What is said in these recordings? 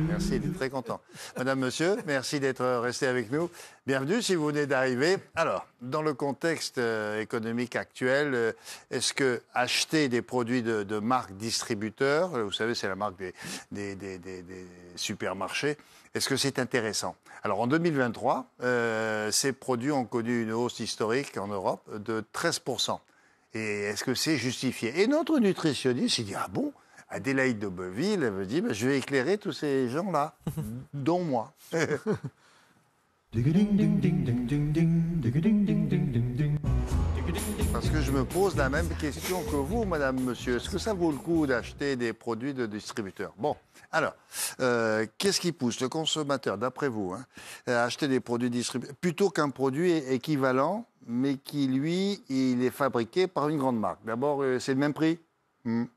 Merci, il est très content. Madame, monsieur, merci d'être resté avec nous. Bienvenue si vous venez d'arriver. Alors, dans le contexte économique actuel, est-ce que acheter des produits de marques distributeurs, vous savez, c'est la marque des supermarchés, est-ce que c'est intéressant? Alors, en 2023, ces produits ont connu une hausse historique en Europe de 13%. Et est-ce que c'est justifié? Et notre nutritionniste, il dit, ah bon? Adélaïde de Beauville, elle me dit, je vais éclairer tous ces gens-là, dont moi. Parce que je me pose la même question que vous, madame, monsieur. Est-ce que ça vaut le coup d'acheter des produits de distributeurs? Bon, alors, qu'est-ce qui pousse le consommateur, d'après vous, à acheter des produits distributeurs plutôt qu'un produit équivalent, mais qui, lui, il est fabriqué par une grande marque? D'abord, c'est le même prix?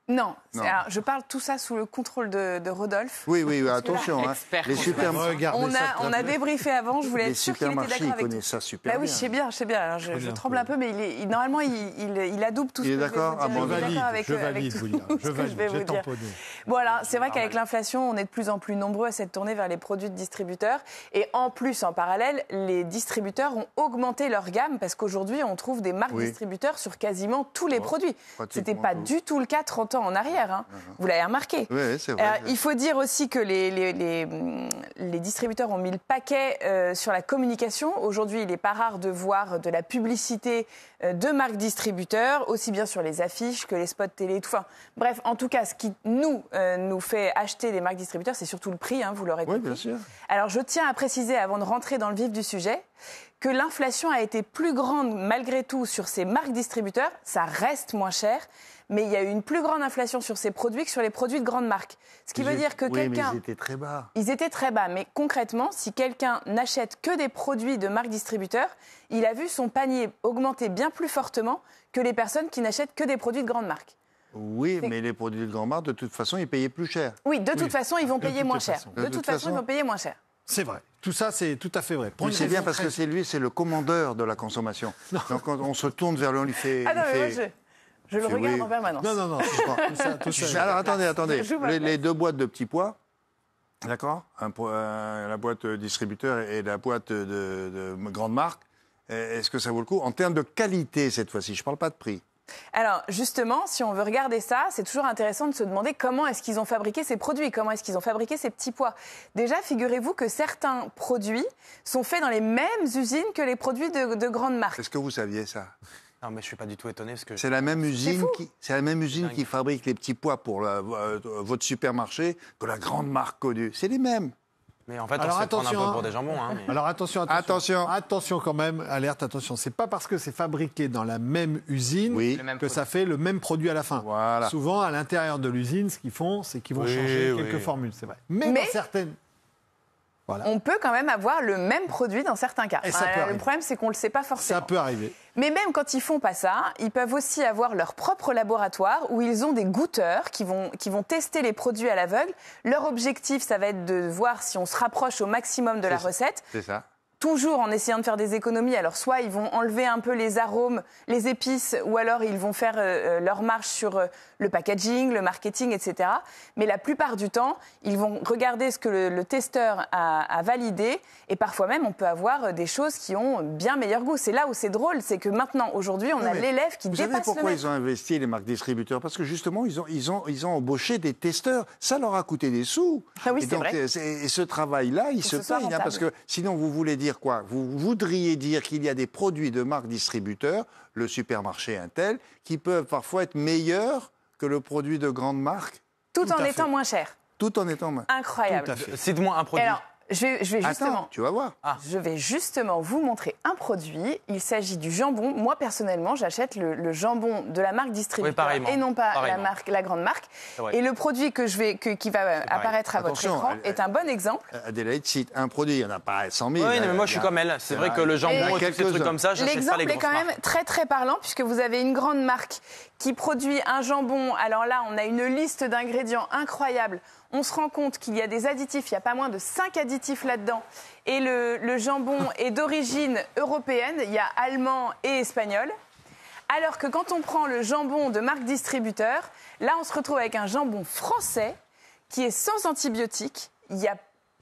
Non. Alors, je parle tout ça sous le contrôle de Rodolphe. Oui, attention. Les supermarchés. On a débriefé avant, je voulais être sûr qu'il était d'accord avec connaissent ça super bien. Oui, je sais bien. Alors, je tremble un peu, mais normalement, il adoube tout ce que je vais vous dire. Je valide, j'ai tamponné. Bon, alors, c'est vrai qu'avec l'inflation, on est de plus en plus nombreux à s'être tournés vers les produits de distributeurs. Et en plus, en parallèle, les distributeurs ont augmenté leur gamme parce qu'aujourd'hui, on trouve des marques distributeurs sur quasiment tous les produits. C'était pas du tout le cas 30 ans en arrière. Vous l'avez remarqué. Oui, c'est vrai. Il faut dire aussi que les distributeurs ont mis le paquet sur la communication. Aujourd'hui, il n'est pas rare de voir de la publicité de marques distributeurs, aussi bien sur les affiches que les spots télé, tout. Enfin, bref, en tout cas, ce qui nous fait acheter des marques distributeurs, c'est surtout le prix, vous l'aurez compris. Oui, bien sûr. Alors, je tiens à préciser, avant de rentrer dans le vif du sujet, que l'inflation a été plus grande malgré tout sur ces marques distributeurs. Ça reste moins cher. Mais il y a eu une plus grande inflation sur ces produits que sur les produits de grandes marques. Ce qui veut dire que quelqu'un... mais ils étaient très bas. Ils étaient très bas. Mais concrètement, si quelqu'un n'achète que des produits de marques distributeurs, il a vu son panier augmenter bien plus fortement que les personnes qui n'achètent que des produits de grandes marques. Oui, mais les produits de grande marque, de toute façon, ils payaient plus cher. Oui, de toute façon, ils vont payer moins cher. De toute façon, ils vont payer moins cher. C'est vrai. Tout ça, c'est tout à fait vrai. C'est bien parce que c'est lui, c'est le commandeur de la consommation. Donc on se tourne vers lui, on lui fait... Ah non, mais moi, je le regarde en permanence. Non. Tout ça. Alors attendez. Les deux boîtes de petits pois, d'accord, la boîte distributeur et la boîte de grande marque, est-ce que ça vaut le coup? En termes de qualité, cette fois-ci, je ne parle pas de prix. Alors, justement, si on veut regarder ça, c'est toujours intéressant de se demander comment est-ce qu'ils ont fabriqué ces produits, comment est-ce qu'ils ont fabriqué ces petits pois. Déjà, figurez-vous que certains produits sont faits dans les mêmes usines que les produits de grandes marques. Est-ce que vous saviez ça? Non, mais je suis pas du tout étonné parce que c'est la même usine qui fabrique les petits pois pour votre supermarché que la grande marque connue. C'est les mêmes. Mais en fait, on se prend un peu pour des jambons. Alors attention quand même, alerte, attention. C'est pas parce que c'est fabriqué dans la même usine que ça fait le même produit à la fin. Voilà. Souvent, à l'intérieur de l'usine, ce qu'ils font, c'est qu'ils vont changer quelques formules, c'est vrai. Mais dans certaines... Voilà. On peut quand même avoir le même produit dans certains cas. Le problème, c'est qu'on ne le sait pas forcément. Ça peut arriver. Mais même quand ils font pas ça, ils peuvent aussi avoir leur propre laboratoire où ils ont des goûteurs qui vont tester les produits à l'aveugle. Leur objectif, ça va être de voir si on se rapproche au maximum de la recette. C'est ça. Toujours en essayant de faire des économies. Alors, soit ils vont enlever un peu les arômes, les épices, ou alors ils vont faire leur marge sur le packaging, le marketing, etc. Mais la plupart du temps, ils vont regarder ce que le testeur a validé. Et parfois même, on peut avoir des choses qui ont bien meilleur goût. C'est là où c'est drôle, c'est que maintenant, aujourd'hui, on a l'élève qui dépasse le maître. Vous savez pourquoi ils ont investi, les marques distributeurs? Parce que justement, ils ont embauché des testeurs. Ça leur a coûté des sous. Ah oui, c'est vrai. Et ce travail-là, il se paye. Parce que sinon, vous voulez dire quoi? Vous voudriez dire qu'il y a des produits de marques distributeurs, le supermarché Intel, qui peuvent parfois être meilleurs que le produit de grande marque? Tout en étant moins cher. Tout en étant moins. Incroyable. Cite-moi un produit. Alors, je vais justement... Attends, tu vas voir. Je vais justement vous montrer un produit. Il s'agit du jambon. Moi, personnellement, j'achète le jambon de la marque distributeur et non pas la grande marque. Et le produit qui va apparaître à votre écran est un bon exemple. Adélaïde cite un produit, il n'y en a pas 100 000. Oui, mais moi, je suis comme elle. C'est vrai que le jambon et tous ces trucs comme ça, j'achète pas les grosses marques. L'exemple est quand même très, très parlant puisque vous avez une grande marque qui produit un jambon. Alors là, on a une liste d'ingrédients incroyable. On se rend compte qu'il y a des additifs, il n'y a pas moins de 5 additifs là-dedans. Et le jambon est d'origine européenne, il y a allemand et espagnol. Alors que quand on prend le jambon de marque distributeur, là on se retrouve avec un jambon français qui est sans antibiotiques. il y a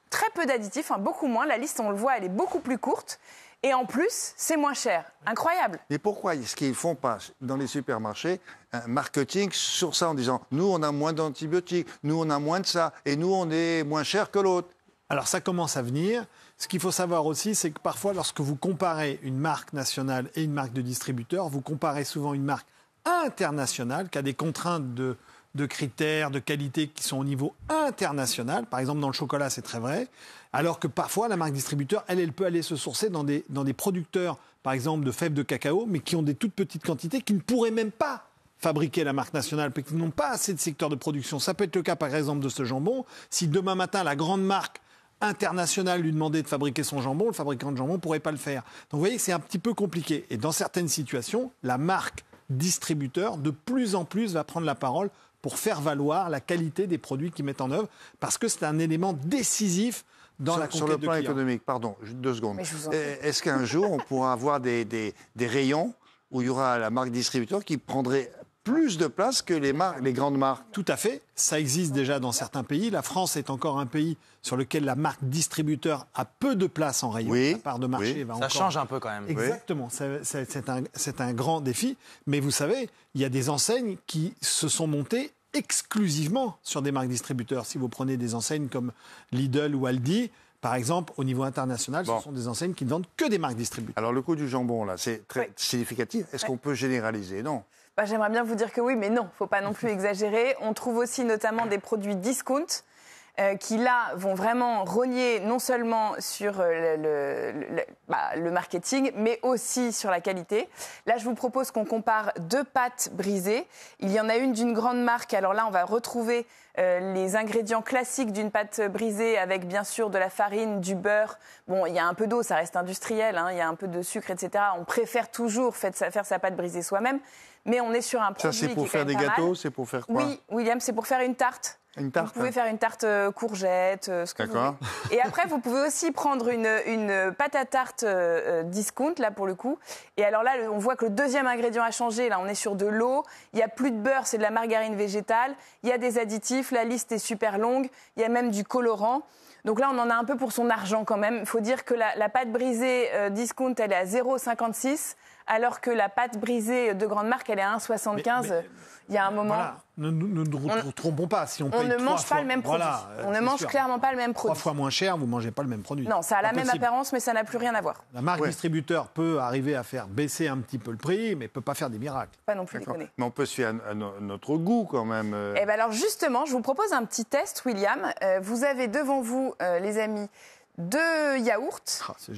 très peu d'additifs, beaucoup moins. La liste, on le voit, elle est beaucoup plus courte. Et en plus, c'est moins cher. Incroyable. Mais pourquoi est-ce qu'ils ne font pas, dans les supermarchés, un marketing sur ça en disant « Nous, on a moins d'antibiotiques, nous, on a moins de ça, et nous, on est moins cher que l'autre ». Alors ça commence à venir. Ce qu'il faut savoir aussi, c'est que parfois, lorsque vous comparez une marque nationale et une marque de distributeur, vous comparez souvent une marque internationale qui a des contraintes de critères, de qualité qui sont au niveau international. Par exemple, dans le chocolat, c'est très vrai. Alors que parfois, la marque distributeur, elle peut aller se sourcer dans des producteurs, par exemple, de fèves de cacao, mais qui ont des toutes petites quantités, qui ne pourraient même pas fabriquer la marque nationale, parce qu'ils n'ont pas assez de secteur de production. Ça peut être le cas, par exemple, de ce jambon. Si demain matin, la grande marque internationale lui demandait de fabriquer son jambon, le fabricant de jambon ne pourrait pas le faire. Donc vous voyez, c'est un petit peu compliqué. Et dans certaines situations, la marque distributeur, de plus en plus, va prendre la parole pour faire valoir la qualité des produits qu'ils mettent en œuvre, parce que c'est un élément décisif dans la conquête de clients. Sur le plan économique, pardon, 2 secondes. Est-ce qu'un jour, on pourra avoir des rayons où il y aura la marque distributeur qui prendrait plus de place que les grandes marques? Tout à fait. Ça existe déjà dans certains pays. La France est encore un pays sur lequel la marque distributeur a peu de place en rayon. Oui, la part de marché va encore... Ça change un peu quand même. Exactement. Oui. C'est un grand défi. Mais vous savez, il y a des enseignes qui se sont montées exclusivement sur des marques distributeurs. Si vous prenez des enseignes comme Lidl ou Aldi, par exemple, au niveau international, ce sont des enseignes qui ne vendent que des marques distributeurs. Alors le coût du jambon, là, c'est très significatif. Est-ce qu'on peut généraliser? Non. J'aimerais bien vous dire que oui, mais non, il ne faut pas non plus exagérer. On trouve aussi notamment des produits discount qui, là, vont vraiment rogner non seulement sur le marketing, mais aussi sur la qualité. Là, je vous propose qu'on compare 2 pâtes brisées. Il y en a une d'une grande marque. Alors là, on va retrouver les ingrédients classiques d'une pâte brisée avec, bien sûr, de la farine, du beurre. Bon, il y a un peu d'eau, ça reste industriel, il y a un peu de sucre, etc. On préfère toujours faire sa pâte brisée soi-même. Mais on est sur un produit qui est Ça, c'est pour faire des gâteaux, c'est pour faire quoi? Oui, William, c'est pour faire une tarte. Une tarte. Vous pouvez faire une tarte courgette, ce que vous voulez. Et après, vous pouvez aussi prendre une pâte à tarte discount, là, pour le coup. Et alors là, on voit que le deuxième ingrédient a changé. Là, on est sur de l'eau. Il n'y a plus de beurre, c'est de la margarine végétale. Il y a des additifs. La liste est super longue. Il y a même du colorant. Donc là, on en a un peu pour son argent quand même. Il faut dire que la pâte brisée discount, elle est à 0,56, alors que la pâte brisée de grande marque, elle est à 1,75. Il y a un moment... Voilà. Ne nous trompons pas. Si on ne mange pas le même produit. On ne mange clairement pas le même produit. 3 fois moins cher, vous ne mangez pas le même produit. Non, ça a la même apparence, mais ça n'a plus rien à voir. La marque distributeur peut arriver à faire baisser un petit peu le prix, mais ne peut pas faire des miracles. Pas non plus déconner. Mais on peut se faire à notre goût quand même. Eh bien alors justement, je vous propose un petit test, William. Vous avez devant vous, les amis, 2 yaourts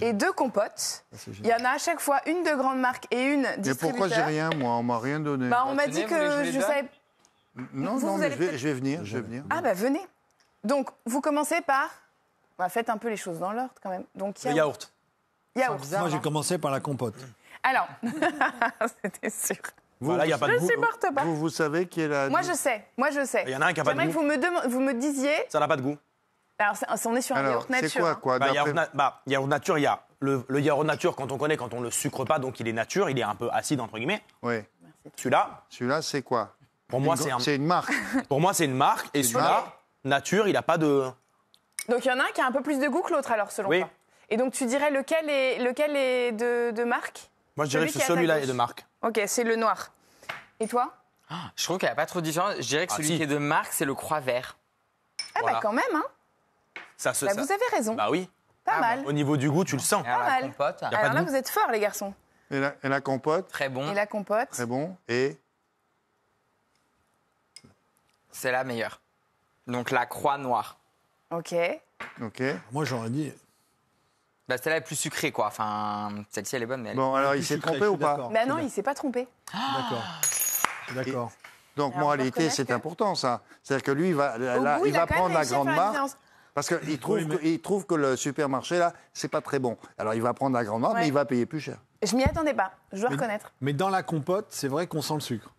et 2 compotes. Il y en a à chaque fois une de grande marque et une distributeur. Mais pourquoi j'ai rien, moi? On m'a rien donné. On m'a dit que je savais... Non, mais je vais venir. Ah venez. Donc, vous commencez par... faites un peu les choses dans l'ordre quand même. Donc, yaourt. Moi, j'ai commencé par la compote. Alors, c'était sûr. Voilà, y a pas de goût. Je ne supporte pas. Vous savez qui est la... Moi, je sais. Il y en a un qui n'a pas de goût. J'aimerais que vous me disiez... Ça n'a pas de goût. Alors, on est sur un yaourt nature. C'est quoi yaourt nature, il y a le yaourt nature quand on ne le sucre pas, donc il est nature, il est un peu acide, entre guillemets. Oui. Celui-là, c'est quoi? Pour moi, c'est une marque. Pour moi, c'est une marque. Et celui-là, nature, il n'a pas de... Donc, il y en a un qui a un peu plus de goût que l'autre, alors, selon toi. Et donc, tu dirais lequel est de marque? Moi, je dirais que celui-là est de marque. OK, c'est le noir. Et toi? Je trouve qu'il n'y a pas trop de différence. Je dirais que celui qui est de marque, c'est le Croix Vert. Voilà. Quand même, hein. Vous avez raison. Bah oui. Pas mal. Au niveau du goût, tu le sens. Pas mal. Compote. Alors là, vous êtes forts, les garçons. Et la compote? Très bon. Et la compote? Très bon. Et? C'est la meilleure. Donc la Croix Noire. OK. Moi, j'aurais dit... Celle-là est plus sucrée, quoi. Enfin, celle-ci, elle est bonne, mais... Bon, alors, il s'est trompé ou pas? Non, il ne s'est pas trompé. D'accord. Donc, moralité, c'est important, ça. C'est-à-dire que lui, il va prendre la grande marque. Parce qu'il trouve que le supermarché, là, c'est pas très bon. Alors, il va prendre la grande marque, mais il va payer plus cher. Je m'y attendais pas, je dois reconnaître. Mais dans la compote, c'est vrai qu'on sent le sucre.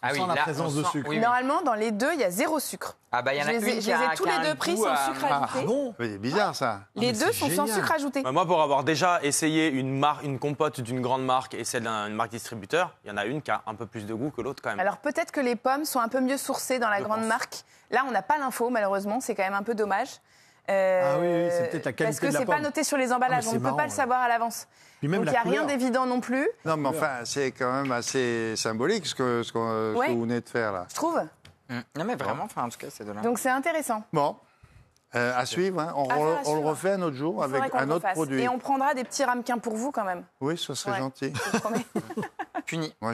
On sent la présence de sucre. Normalement, dans les deux, il y a 0 sucre. Il y en a une qui je les ai tous les deux pris sans sucre ajouté. Ah bon? C'est bizarre, ça. Les deux sont sans sucre ajouté. Moi, pour avoir déjà essayé une compote d'une grande marque et celle d'une marque distributeur, il y en a une qui a un peu plus de goût que l'autre quand même. Alors peut-être que les pommes sont un peu mieux sourcées dans la grande marque. Là, on n'a pas l'info, malheureusement, c'est quand même un peu dommage. Ah oui, c'est peut-être la qualité parce que de la c'est pas pomme. noté sur les emballages, Ah, mais on c'est ne peut marrant, pas le ouais. savoir à l'avance. Puis même Donc la il n'y a rien couleur. d'évident non plus, Non, mais enfin, c'est quand même assez symbolique ce que Ouais. vous venez de faire là. je trouve. Non, mais vraiment, enfin, en tout cas, c'est de là. Donc c'est intéressant. Bon, à suivre. Hein. À faire, à On le suivre. refait un autre jour Il faudrait avec qu'on un le autre refasse. produit. Et on prendra des petits ramequins pour vous quand même. Oui, ce serait Ouais. gentil. Je vous promets. Puni.